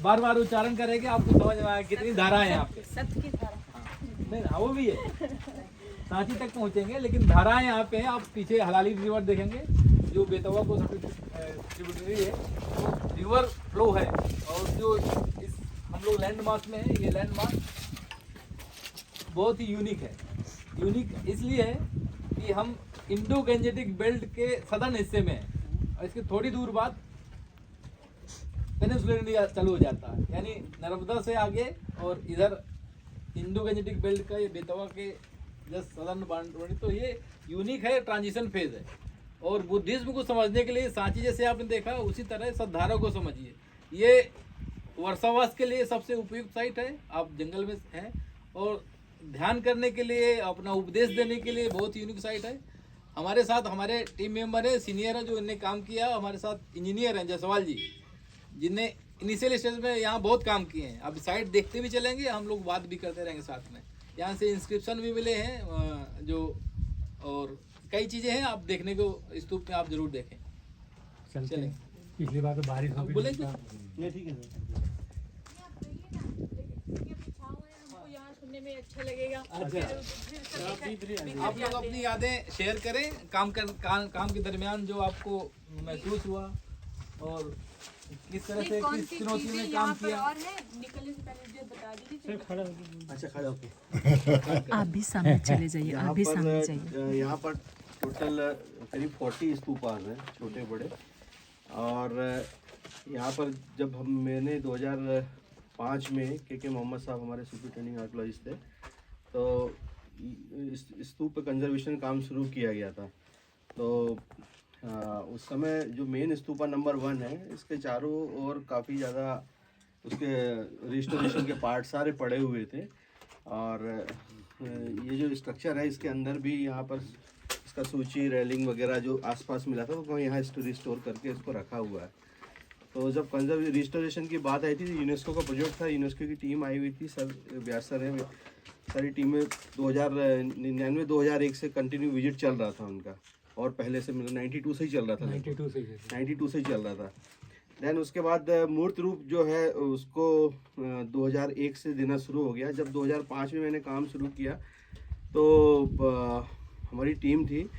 बार बार उच्चारण करेंगे आपको समझ में आएगा कितनी धारा है यहाँ पे। सत्य की धारा। नहीं हाँ वो भी है, सांची तक पहुँचेंगे, लेकिन धाराएं यहाँ पे है। आप पीछे हलाली रिवर देखेंगे जो बेतवा को ट्रिब्यूटरी है, तो रिवर फ्लो है। और जो इस हम लोग लैंडमार्क में है, ये लैंडमार्क बहुत ही यूनिक है। यूनिक इसलिए है कि हम इंडो गंजेटिक बेल्ट के सदर्न हिस्से में है, और इसके थोड़ी दूर बाद पेनिनसुलर इंडिया चालू हो जाता है, यानी नर्मदा से आगे। और इधर इंडो गंजेटिक बेल्ट का ये बेतवा के जस्ट सदर्न बाउंड्री। तो ये यूनिक है, ट्रांजिशन फेज है। और बुद्धिज्म को समझने के लिए सांची जैसे आपने देखा, उसी तरह सद्धारा को समझिए। ये वर्षावास के लिए सबसे उपयुक्त साइट है। आप जंगल में हैं, और ध्यान करने के लिए, अपना उपदेश देने के लिए बहुत यूनिक साइट है। हमारे साथ हमारे टीम मेंबर है, सीनियर है, जो इनने काम किया। हमारे साथ इंजीनियर हैं जायसवाल जी, जिनने इनिशियल स्टेज में यहाँ बहुत काम किए हैं। अब साइट देखते भी चलेंगे, हम लोग बात भी करते रहेंगे साथ में। यहाँ से इंस्क्रिप्शन भी मिले हैं जो, और कई चीज़ें हैं आप देखने को स्तूप में, आप जरूर देखें। चलेंगे। पिछली बार तो बारिश हो बोले कि ये ठीक है सर। यहाँ सुनने में अच्छा लगेगा। आप लोग अपनी यादें शेयर करें, काम के दरमियान जो आपको महसूस हुआ, और किस तरह से किस चुनौती में काम किया। और है निकलने से पहले जो बता दीजिए। अच्छा खड़ा होके आप भी सामने चले जाइए, आप भी सामने जाइए। यहाँ पर टोटल करीब 40 स्तूपास हैं, छोटे बड़े। और यहाँ पर जब मैंने 2005 में के मोहम्मद साहब हमारे सुपरिटेंडिंग आर्कियोलॉजिस्ट थे, तो इस स्तूप पे कंजर्वेशन काम शुरू किया गया था। तो उस समय जो मेन स्तूपा नंबर 1 है, इसके चारों ओर काफ़ी ज़्यादा उसके रिस्टोरेशन के पार्ट सारे पड़े हुए थे। और ये जो स्ट्रक्चर है, इसके अंदर भी यहाँ पर इसका सूची रेलिंग वगैरह जो आसपास मिला था, तो यहाँ रिस्टोर करके इसको रखा हुआ है। तो जब रिस्टोरेशन की बात आई थी, यूनेस्को का प्रोजेक्ट था, यूनेस्को की टीम आई हुई थी, सर व्यास सर है, सारी टीमें 2099-2001 से कंटिन्यू विजिट चल रहा था उनका। और पहले से मतलब 92 से ही चल रहा था, 92 से ही चल रहा था। देन उसके बाद मूर्त रूप जो है उसको 2001 से देना शुरू हो गया। जब 2005 में मैंने काम शुरू किया, तो हमारी टीम थी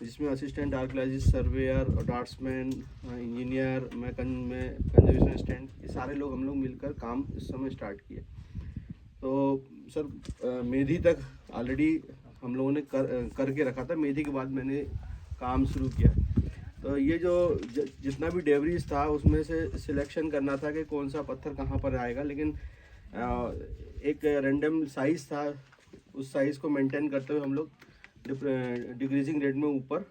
जिसमें assistant archaeologist, surveyor, draughtsman, engineer, मैं कंजर्वेशन असिस्टेंट, ये सारे लोग हम लोग मिलकर काम इस समय स्टार्ट किए। तो सर मेधी तक ऑलरेडी हम लोगों ने करके रखा था। मेधी के बाद मैंने काम शुरू किया। तो ये जो जितना भी डेब्रीज था, उसमें से सिलेक्शन करना था कि कौन सा पत्थर कहाँ पर आएगा। लेकिन एक रैंडम साइज़ था, उस साइज़ को मेंटेन करते हुए हम लोग डिक्रीजिंग रेट में ऊपर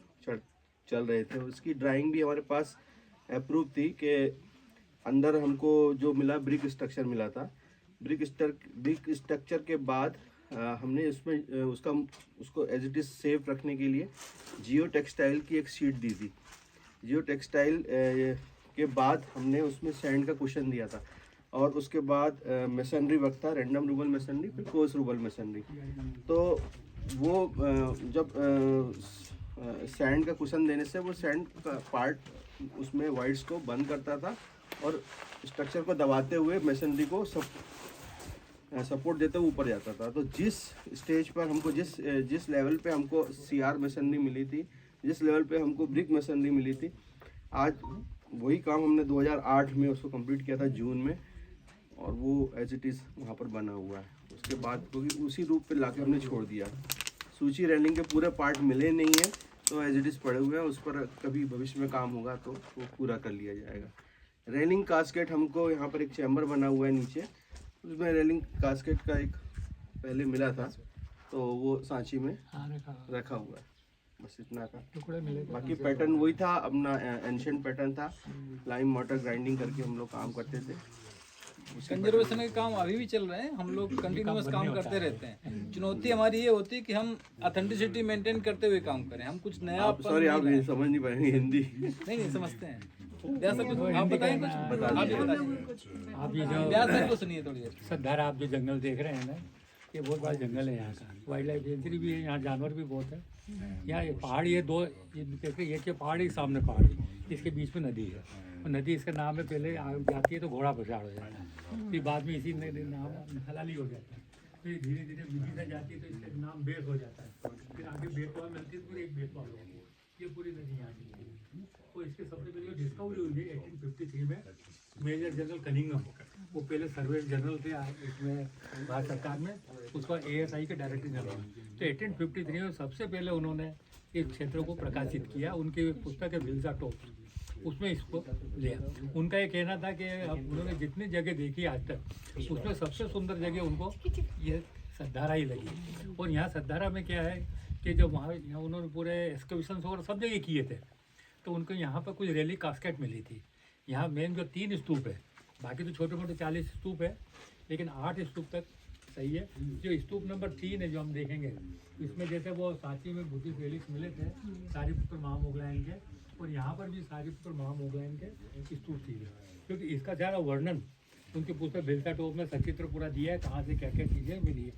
चल रहे थे। उसकी ड्राइंग भी हमारे पास अप्रूव थी कि अंदर हमको जो मिला ब्रिक स्ट्रक्चर मिला था। ब्रिक स्ट्रक्चर के बाद हमने इसमें उसको एज इट इज़ सेफ रखने के लिए जियो टेक्सटाइल की एक शीट दी थी। जियो टेक्सटाइल के बाद हमने उसमें सैंड का कुशन दिया था। और उसके बाद मेसनरी वर्क था, रैंडम रूबल मेसनरी, फिर कोर्स रूबल मेसनरी। तो वो जब सैंड का कुशन देने से वो सैंड का पार्ट उसमें वाइड्स को बंद करता था, और स्ट्रक्चर को दबाते हुए मेसनरी को सपोर्ट देते हुए ऊपर जाता था। तो जिस स्टेज पर हमको जिस लेवल पे हमको सीआर मेसनरी मिली थी, जिस लेवल पे हमको ब्रिक मेसनरी मिली थी, आज वही काम हमने 2008 में उसको कंप्लीट किया था जून में, और वो एज इट इज़ वहाँ पर बना हुआ है। उसके बाद क्योंकि उसी रूप पे लाके हमने छोड़ दिया। सूची रेलिंग के पूरे पार्ट मिले नहीं है, तो एज इट इज़ पड़े हुए हैं। उस पर कभी भविष्य में काम होगा तो वो पूरा कर लिया जाएगा। रेलिंग कास्केट हमको यहाँ पर एक चैम्बर बना हुआ है नीचे, उसमें रेलिंग कास्केट का एक पहले मिला था, तो वो सांची में रखा हुआ है। बस इतना का टुकड़े मिले। बाकी पैटर्न वही था, अपना एंशिएंट पैटर्न था। लाइम मोटर ग्राइंडिंग करके हम लोग काम करते थे। कंजर्वेशन के काम अभी भी चल रहे हैं, हम लोग कंटिन्यूअस काम करते रहते हैं। चुनौती हमारी ये होती है कि हम ऑथेंटिसिटी मेंटेन करते हुए काम करें। हम कुछ नया सॉरी आप ये समझ नहीं पाएंगे हिंदी। नहीं समझते हैं। व्यास सर कुछ आप बताएं, कुछ आप भी बताइए। आप ये जो व्यास सर को सुनिए थोड़ी देर। सद्धार आप जो जंगल देख रहे हैं ना, ये बहुत बड़ा जंगल है यहाँ का। वाइल्ड लाइफ सेंचुरी भी है, यहाँ जानवर भी बहुत है। यहाँ ये पहाड़, ये दो ये देखिए, ये के पहाड़, एक सामने पहाड़, इसके बीच में नदी है। और नदी इसका नाम है, पहले जाती है तो घोड़ा पछाड़ हो जाता है, फिर बाद में इसी नाम हलाली हो जाता है, फिर धीरे धीरे विदिशा जाती है तो इसका नाम बेत हो जाता है, फिर आगे बेतवा मिलती है, पूरी एक बेतवा हो जाती है। ये पूरी नदी यहाँ की है। तो इसके सबसे पहले जो डिस्कवरी हुई है 1853 में, मेजर जनरल कनिंगम, वो पहले सर्वे जनरल थे इसमें भारत सरकार में, उसका ASI के डायरेक्टर जनरल। तो 1853 में सबसे पहले उन्होंने इस क्षेत्र को प्रकाशित किया, उनकी पुस्तक है विल्सा टॉप्स, उसमें इसको लिया। उनका ये कहना था कि उन्होंने जितनी जगह देखी आज तक, उसमें सबसे सुंदर जगह उनको ये सद्धारा ही लगी। और यहाँ सद्धारा में क्या है कि जब वहाँ यहाँ उन्होंने पूरे एक्सकविशन वगैरह सब जगह किए थे, तो उनको यहाँ पर कुछ रैली कास्केट मिली थी। यहाँ मेन जो 3 स्तूप है, बाकी तो छोटे मोटे 40 स्तूप है, लेकिन 8 स्तूप तक सही है। जो स्तूप नंबर 3 है जो हम देखेंगे, इसमें जैसे वो सांची में बुद्धिस्ट रेलिक्स मिले थे सारीपुत्र महामोगलायन के, और यहाँ पर भी सारीपुत्र महामोगलायन के स्तूप थी, क्योंकि इसका ज़्यादा वर्णन उनकी पुस्तक विल्सा टॉप में सचित्र पूरा दिया है, कहाँ से क्या क्या चीज़ें मिली है,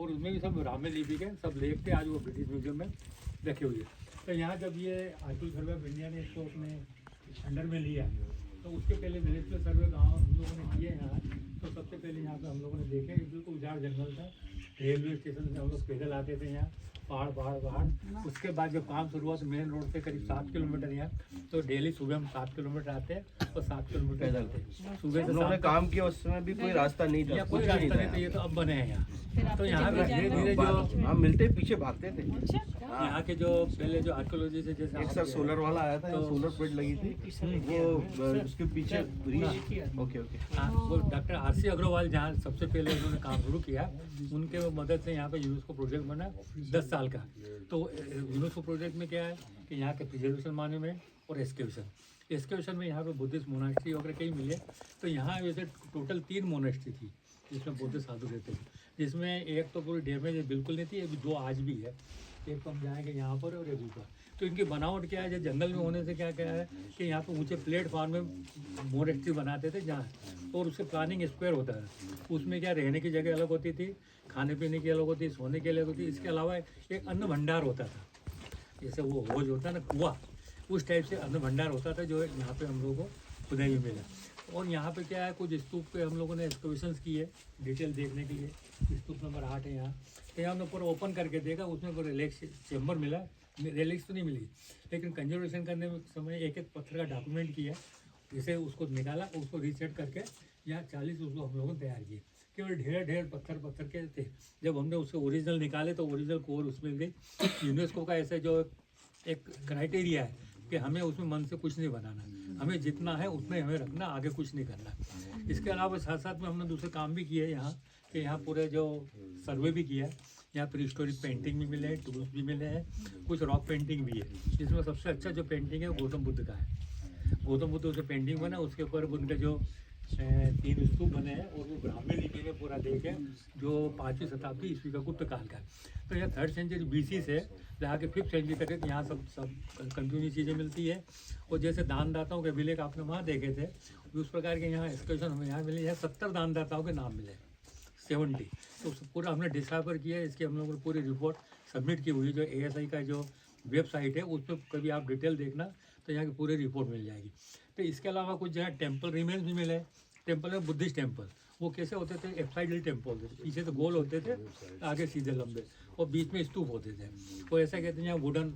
और उसमें भी सब ब्राह्मण लिपि के सब लेख थे, आज वो ब्रिटिश म्यूजियम में रखे हुए हैं। तो यहाँ जब ये आर्किल सर्वे ऑफ इंडिया ने इसको अपने अंडर में लिया, तो उसके पहले विलेज सर्वे गाँव हम लोगों ने किए यहाँ। तो सबसे पहले यहाँ पे हम लोगों ने देखे बिल्कुल उजाड़ जंगल था, रेलवे स्टेशन से हम लोग पैदल आते थे यहाँ, पहाड़ पहाड़ पहाड़। उसके बाद जब काम शुरू हुआ तो मेन रोड से करीब 7 किलोमीटर यहाँ, तो डेली सुबह हम 7 किलोमीटर आते हैं और 7 किलोमीटर चलते हैं सुबह से। उन्होंने काम किया उस समय भी कोई रास्ता नहीं था, कोई रास्ता नहीं था, ये तो अब बने हैं यहाँ। तो यहाँ पे धीरे धीरे जो हम मिलते पीछे भागते थे। यहाँ के जो पहले जो आर्कियोलॉजी से जैसे एक सर सोलर वाला आया था, सोलर प्लेट लगी थी, वो उसके पीछे ओके ओके वो डॉक्टर RC अग्रवाल जहाँ सबसे पहले उन्होंने काम शुरू किया, उनके मदद से यहाँ पे यूनेस्को प्रोजेक्ट बना 10 साल का। तो यूनेस्को प्रोजेक्ट में क्या है कि यहाँ के प्रिजर्वेशन मॉन्यूमेंट और एक्सकेवेशन में यहाँ पे बुद्धिस्ट मोनास्ट्री वगैरह कई मिले। तो यहाँ वैसे टोटल 3 मोनास्ट्री थी जिसमें बुद्धिस्ट साधु रहते थे, जिसमें एक तो पूरी डैमेज बिल्कुल नहीं थी, अभी 2 आज भी है, एक तो हम जाएंगे यहाँ पर और एक ऊपर। तो इनकी बनावट क्या है, जो जंगल में होने से क्या क्या है कि यहाँ पे ऊंचे प्लेटफार्म में मोनेस्ट्री बनाते थे जहाँ, और उससे प्लानिंग स्क्वायर होता है, उसमें क्या रहने की जगह अलग होती थी, खाने पीने की अलग होती, सोने की अलग होती। इसके अलावा एक अन्न भंडार होता था, जैसे वो होज होता है ना कुआं, उस टाइप से अन्न भंडार होता था जो यहाँ पे हम लोगों को खुदाई में मिला। और यहाँ पे क्या है, कुछ स्तूप पे हम लोगों ने एक्सकविशंस की है डिटेल देखने के लिए। स्तूप नंबर 8 है यहाँ, तो यहाँ हमने पूरा ओपन करके देखा, उसमें पूरा रिलैक्स चेम्बर मिला, रिलैक्स तो नहीं मिली, लेकिन कंजर्वेशन करने में समय एक एक पत्थर का डॉक्यूमेंट किया, जिसे उसको निकाला, उसको रीसेट करके यहाँ 40 उसको हम लोगों ने तैयार किए। केवल ढेर पत्थर के थे। जब हमने उसके ओरिजिनल निकाले तो ओरिजिनल कोर उसमें गई। यूनेस्को का ऐसा जो एक क्राइटेरिया है कि हमें उसमें मन से कुछ नहीं बनाना, हमें जितना है उतना ही हमें रखना, आगे कुछ नहीं करना। इसके अलावा साथ साथ में हमने दूसरे काम भी किए यहाँ, कि यहाँ पूरे जो सर्वे भी किया, यहाँ प्री हिस्टोरिक पेंटिंग भी मिले हैं, टूल्स भी मिले हैं, कुछ रॉक पेंटिंग भी है, जिसमें सबसे अच्छा जो पेंटिंग है वो गौतम बुद्ध का है। गौतम बुद्ध से पेंटिंग बना, उसके ऊपर उनके जो 3 स्तूप बने हैं, और वो ब्राह्मी लिपि में पूरा देखे, जो 5वीं शताब्दी ईस्वी का गुप्त काल का। तो यह 3rd सेंचुरी BC से जहाँ के 5th सेंचुरी तक यहाँ सब कंटिन्यू चीज़ें मिलती है। और जैसे दानदाताओं के अभिलेख आपने वहाँ देखे थे, उस प्रकार के यहाँ एक्सकर्शन हमें यहाँ मिले। यहाँ 70 दानदाताओं के नाम मिले, 70। तो पूरा हमने डिसाइफर किया, इसकी हम लोगों ने पूरी रिपोर्ट सबमिट की हुई, जो ASI का जो वेबसाइट है उस पर कभी आप डिटेल देखना तो यहाँ की पूरी रिपोर्ट मिल जाएगी। तो इसके अलावा कुछ जो है टेम्पल रिमेन्स भी मिले। टेम्पल है बुद्धिस्ट टेम्पल, वो कैसे होते थे, एप्साइडल टेम्पल होते थे, पीछे तो गोल होते थे, आगे सीधे लंबे, और बीच में स्तूप होते थे। वो ऐसा कहते हैं यहाँ वुडन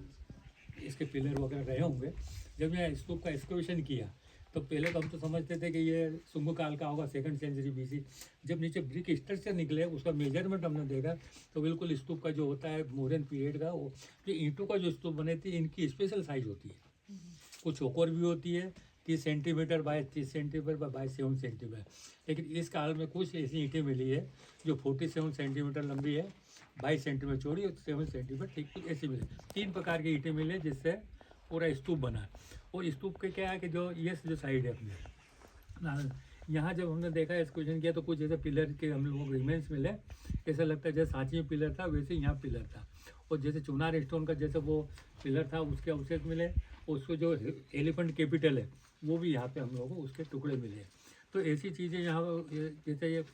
इसके पिलर वगैरह रहे होंगे। जब यहाँ स्तूप का एक्सकवेशन किया तो पहले तो हम तो समझते थे कि ये सुंग काल का होगा, 2nd सेंचुरी BC। जब नीचे ब्रिक स्ट्रक्चर निकले, उसका मेजरमेंट हमने देखा तो बिल्कुल स्तूप का जो होता है मौर्यन पीरियड का, वो जो ईंटों का जो स्तूप बने थे, इनकी स्पेशल साइज होती है, कुछ चौकोर भी होती है 30 centimetre bye 30 centimetre bye 7 centimetre. लेकिन इस काल में कुछ ऐसी ईंटें मिली है जो 47 सेंटीमीटर लंबी है, 22 सेंटीमीटर चौड़ी और 7 सेंटीमीटर ठीक ऐसी मिली। 3 प्रकार की ईंटें मिले जिससे पूरा स्तूप बना। और स्तूप के क्या है कि जो ये जो साइड है अपने यहाँ जब हमने देखा एक्सकवेशन किया तो कुछ जैसे पिलर के हम लोगों को रिमेन्स मिले, ऐसा लगता है जैसे सांची में पिलर था वैसे यहाँ पिलर था। और जैसे चुनार स्टोन का जैसे वो पिलर था उसके अवशेष मिले, उसको जो एलिफेंट कैपिटल है वो भी यहाँ पे हम लोगों को उसके टुकड़े मिले। तो ऐसी चीज़ें यहाँ जैसे ये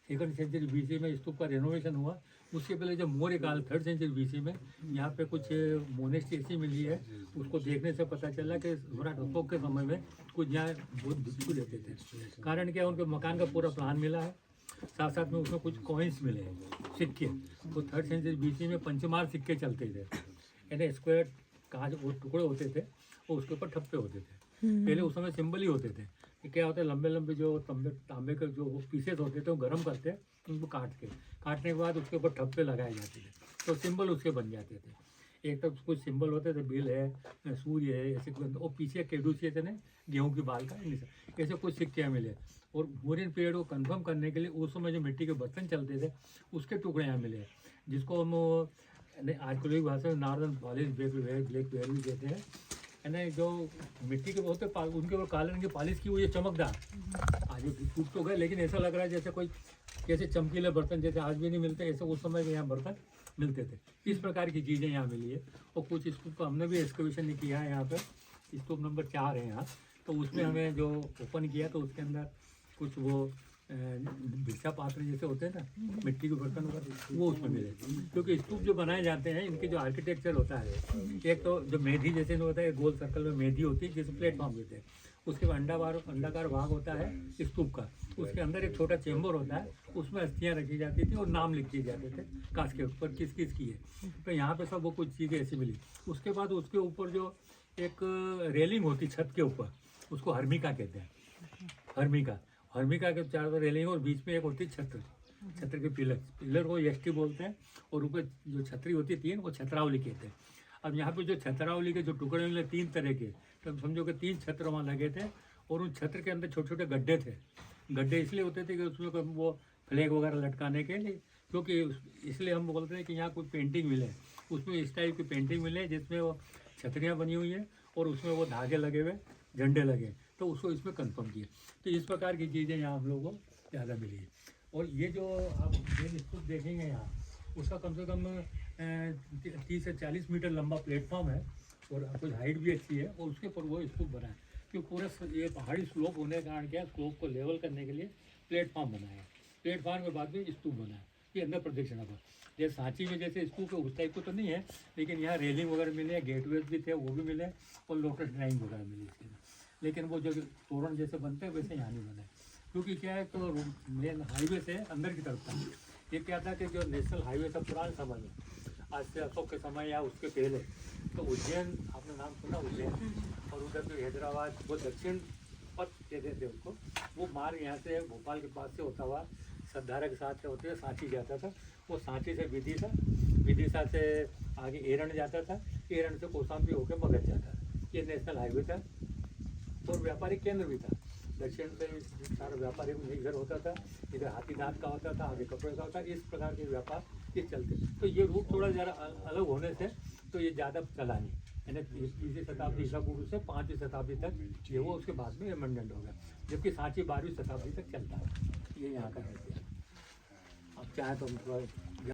सेकंड सेंचुरी BC में स्तूप का रेनोवेशन हुआ। उसके पहले जब मौर्य काल 3rd सेंचुरी BC में यहाँ पे कुछ मोनेस्ट्री ऐसी मिली है, उसको देखने से पता चला कि सम्राट अशोक के समय में कुछ यहाँ बहुत भिक्षु रहते थे। कारण क्या, उनके मकान का पूरा प्लान मिला है, साथ साथ में उसमें कुछ कॉइन्स मिले हैं, सिक्के। तो 3rd सेंचुरी BC में पंचमार सिक्के चलते थे, यानी स्क्वायर कांच वो टुकड़े होते थे और उसके ऊपर ठप्पे होते थे। पहले उस समय सिंबल ही होते थे कि क्या होता है, लंबे लंबे जो तांबे के जो पीसेस होते थे वो गर्म करते, उनको काटने के बाद उसके ऊपर ठप्पे लगाए जाते थे, तो सिंबल उसके बन जाते थे। एक तो कुछ सिंबल होते थे, बिल है, सूर्य है, ऐसे कुछ, और पीछे केडूसी थे ना, गेहूं की बाल का, ऐसे कुछ सिक्के मिले। और मौर्यन पीरियड को कंफर्म करने के लिए उस समय जो मिट्टी के बर्तन चलते थे उसके टुकड़े यहाँ मिले, जिसको हम आर्कियोलॉजी भाषा में नॉर्दर्न पॉलिश ब्लैक वेयर भी कहते हैं। है ना, जो मिट्टी के होते उनके ऊपर काले रंग की पॉलिश की हुई है, चमकदार। आज ये टूट तो गए, लेकिन ऐसा लग रहा है जैसे कोई जैसे चमकीले बर्तन जैसे आज भी नहीं मिलते, ऐसे उस समय के यहाँ बर्तन मिलते थे। इस प्रकार की चीज़ें यहाँ मिली है। और कुछ स्तूप को हमने भी एक्सकवेशन नहीं किया है, यहाँ पर स्तूप नंबर 4 है यहाँ, तो उसमें हमें जो ओपन किया तो उसके अंदर कुछ वो भिक्षा पात्र जैसे होते हैं ना, मिट्टी के बर्तन वगैरह, वो उसमें मिले। क्योंकि स्तूप जो बनाए जाते हैं, इनके जो आर्किटेक्चर होता है, एक तो जो मेधी जैसे होता है, गोल सर्कल में मेधी होती है जैसे प्लेटफॉर्म देते हैं, उसके अंडाकार भाग होता है स्तूप का, उसके अंदर एक छोटा चेम्बर होता है, उसमें अस्थियाँ रखी जाती थी और नाम लिखे जाते थे कांच के ऊपर किस किस की है। तो यहाँ पे सब वो कुछ चीज़ें ऐसी मिली। उसके बाद उसके ऊपर जो एक रेलिंग होती छत के ऊपर, उसको हर्मिका कहते हैं। हर्मिका के चारों तरफ रेलिंग और बीच में एक होती है छत्र के पिलर को यष्टि बोलते हैं, और ऊपर जो छतरी होती है 3, वो छत्रावली कहते हैं। अब यहाँ पे जो छत्रावली के जो टुकड़े मिले 3 तरह के, तो समझो कि 3 छत्र वहाँ लगे थे, और उन छत्र के अंदर छोटे छोटे गड्ढे थे। गड्ढे इसलिए होते थे कि उसमें वो फ्लैग वगैरह लटकाने के लिए, क्योंकि इसलिए हम बोलते हैं कि यहाँ कोई पेंटिंग मिले, उसमें इस टाइप की पेंटिंग मिले जिसमें वो छतरियाँ बनी हुई हैं और उसमें वो धागे लगे हुए, झंडे लगे, तो उसको इसमें कंफर्म किया। तो इस प्रकार की चीज़ें यहाँ हम लोगों को ज़्यादा मिली है। और ये जो आप मेन स्तूप देखेंगे यहाँ, उसका कम से कम 30 से 40 मीटर लंबा प्लेटफॉर्म है, और कुछ हाइट भी अच्छी है, और उसके ऊपर वो स्तूप बना है। क्योंकि पूरा ये पहाड़ी स्लोप होने के कारण क्या, स्लोप को लेवल करने के लिए प्लेटफॉर्म बनाया है। प्लेटफॉर्म के बाद में स्तूप बना है, ये अंदर प्रदक्षिणा पर। जैसे सांची में जैसे स्तूप है उस टाइप को तो नहीं है, लेकिन यहाँ रेलिंग वगैरह मिले, गेटवेज भी थे वो भी मिले, और लोटस ड्राइंग वगैरह मिली इसके। लेकिन वो जो तोरण जैसे बनते हैं वैसे यहाँ नहीं बने, क्योंकि क्या है, तो मेन हाईवे से अंदर की तरफ था। ये क्या था कि जो नेशनल हाईवे था पुराने समय में, आज से अशोक के समय या उसके पहले, तो उज्जैन, आपने नाम सुना उज्जैन, और उधर जो हैदराबाद, वो दक्षिण पथ कहते थे उसको, वो मार्ग यहाँ से भोपाल के पास से होता हुआ सद्धारा के साथ से होते हुए सांची जाता था। वो सांची से विदिशा से आगे एरण जाता था, एरण से कौशाम्बी होकर मगध जाता था। ये नेशनल हाईवे था, और व्यापारिक केंद्र भी था। दक्षिण से सारा व्यापारिक इधर होता था, इधर हाथी दांत का होता था, आगे कपड़े का होता था, इस प्रकार के व्यापार ये चलते। तो ये रूट थोड़ा ज़रा अलग होने से तो ये ज़्यादा चला नहीं, यानी 30वीं शताब्दी ईसा पूर्व से 5वीं शताब्दी तक ये वो, उसके बाद में एमेंडमेंट हो गया, जबकि सांची 12वीं शताब्दी तक चलता है। ये यहाँ का है। अब चाहे तो हम थोड़ा